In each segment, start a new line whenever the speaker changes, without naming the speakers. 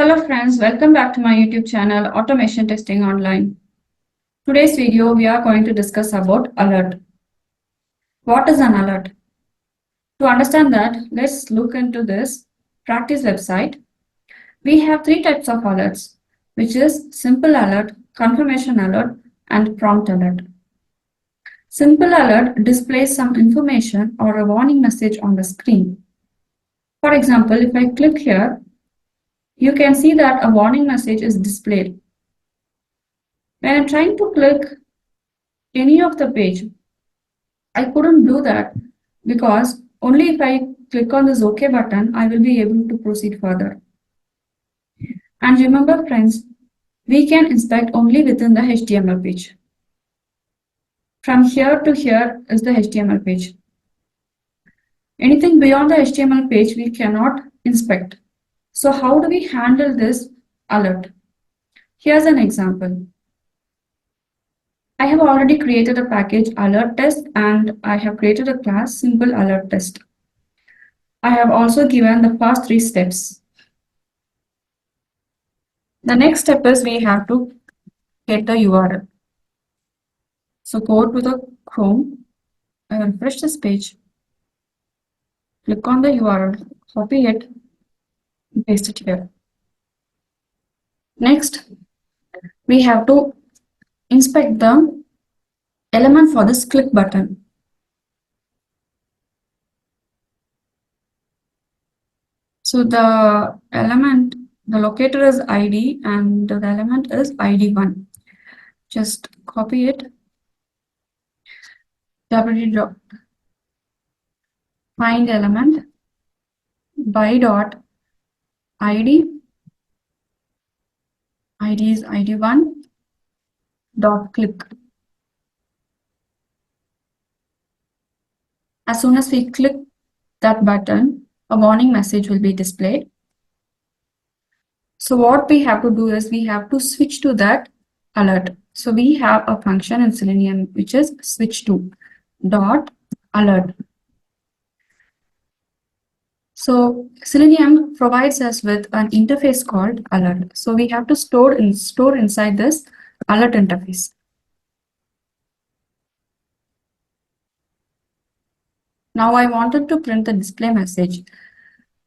Hello friends, welcome back to my YouTube channel Automation Testing Online. Today's video we are going to discuss about alert. What is an alert? To understand that, let's look into this practice website. We have three types of alerts, which is simple alert, confirmation alert, and prompt alert. Simple alert displays some information or a warning message on the screen. For example, if I click here, you can see that a warning message is displayed. When I'm trying to click any of the page, I couldn't do that because only if I click on this OK button, I will be able to proceed further. And remember friends, we can inspect only within the HTML page. From here to here is the HTML page. Anything beyond the HTML page we cannot inspect. So how do we handle this alert? Here's an example. I have already created a package alert test and I have created a class simple alert test. I have also given the first three steps. The next step is we have to get the URL. So go to the Chrome and refresh this page. Click on the URL, copy it, and paste it here. Next, we have to inspect the element for this click button. So the element, the locator is ID and the element is ID1. Just copy it. Find element by dot ID. ID is ID1 dot click. As soon as we click that button, a warning message will be displayed. So what we have to do is we have to switch to that alert. So we have a function in Selenium which is switch to dot alert. So Selenium provides us with an interface called alert. So we have to store inside this alert interface. Now I wanted to print the display message.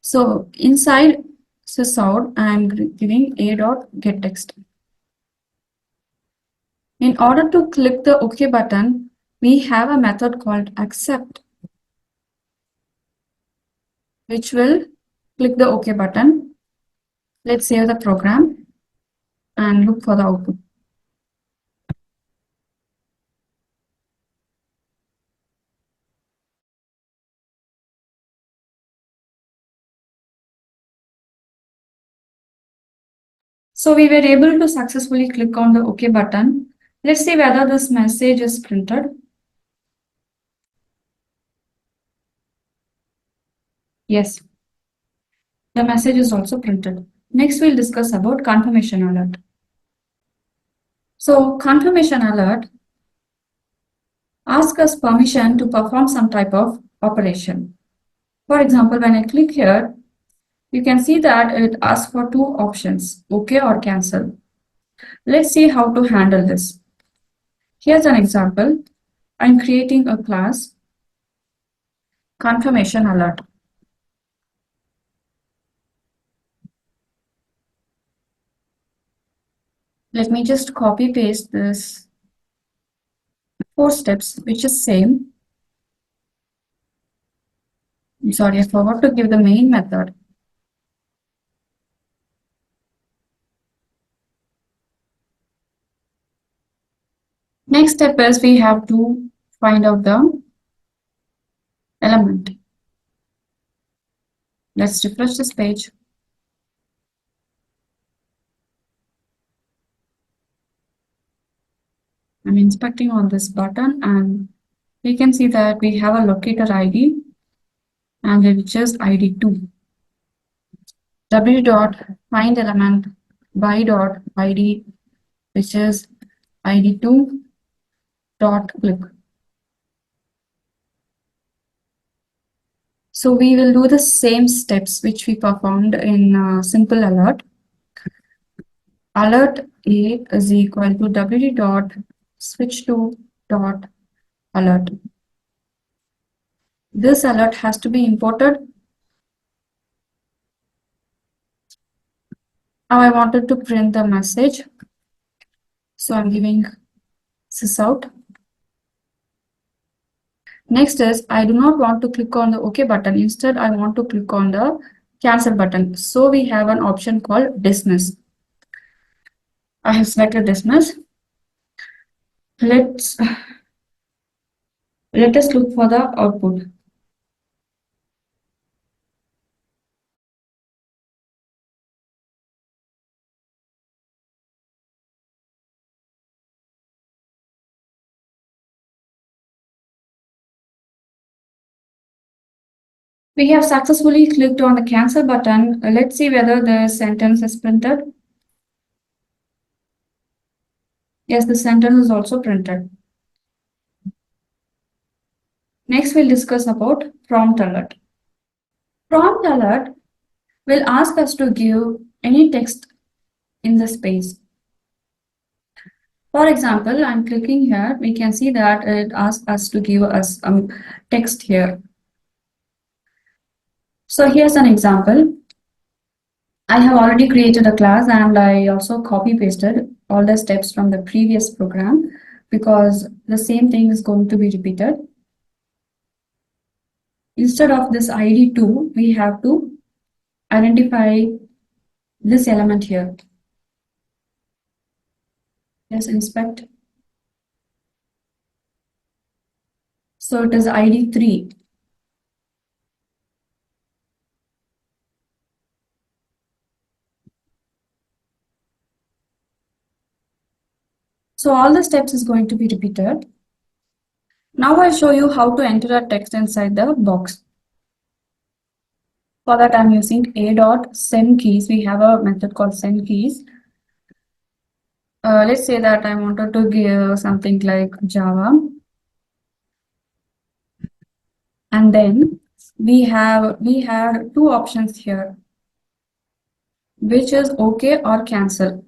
So inside sysout, I am giving a.getText. In order to click the OK button, we have a method called accept, which will click the OK button. Let's save the program and look for the output. So we were able to successfully click on the OK button. Let's see whether this message is printed. Yes, the message is also printed. Next, we'll discuss about confirmation alert. So confirmation alert asks us permission to perform some type of operation. For example, when I click here, you can see that it asks for two options, OK or cancel. Let's see how to handle this. Here's an example. I'm creating a class confirmation alert. Let me just copy paste this 4 steps, which is same. I'm sorry, I forgot to give the main method. Next step is we have to find out the element. Let's refresh this page. I'm inspecting on this button and we can see that we have a locator ID and which is ID2. W dot find element by dot ID which is ID2 dot click. So we will do the same steps which we performed in simple alert. alert A is equal to wd dot switch to dot alert. This alert has to be imported. Now I wanted to print the message, so I'm giving sys out. Next is I do not want to click on the OK button. Instead, I want to click on the cancel button. So we have an option called dismiss. I have selected dismiss. Let us look for the output. We have successfully clicked on the cancel button. Let's see whether the sentence is printed. Yes, the sentence is also printed. Next, we'll discuss about prompt alert. Prompt alert will ask us to give any text in the space. For example, I'm clicking here. We can see that it asks us to give us text here. So here's an example. I have already created a class and I also copy pasted all the steps from the previous program because the same thing is going to be repeated. Instead of this ID2, we have to identify this element here. Let's inspect. So it is ID3. So all the steps is going to be repeated. Now I'll show you how to enter a text inside the box. For that, I'm using a.send keys. We have a method called send keys. Let's say that I wanted to give something like Java. And then we have two options here, which is OK or cancel.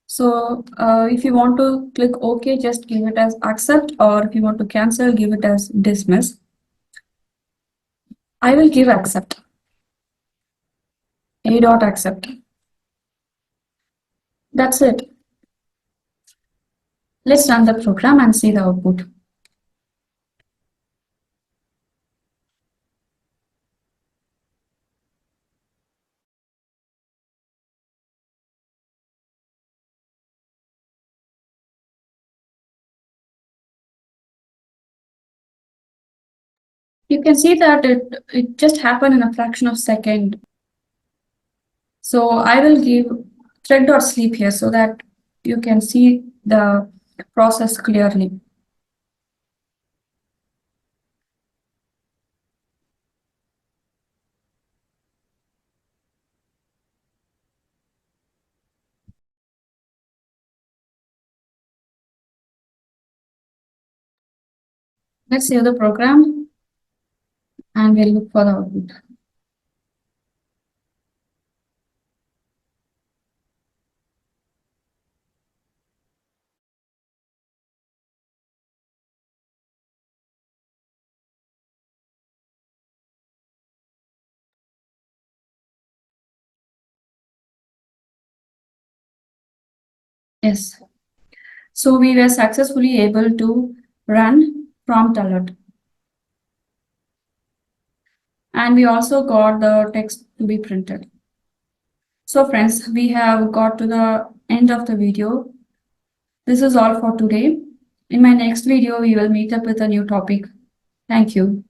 So if you want to click OK, just give it as accept, or if you want to cancel, give it as dismiss. I will give accept. A.accept. That's it. Let's run the program and see the output. You can see that it just happened in a fraction of a second. So I will give thread.sleep here so that you can see the process clearly. Let's save the program and we'll look for the output. Yes. So we were successfully able to run prompt alert. And we also got the text to be printed. So friends, we have got to the end of the video. This is all for today. In my next video, we will meet up with a new topic. Thank you.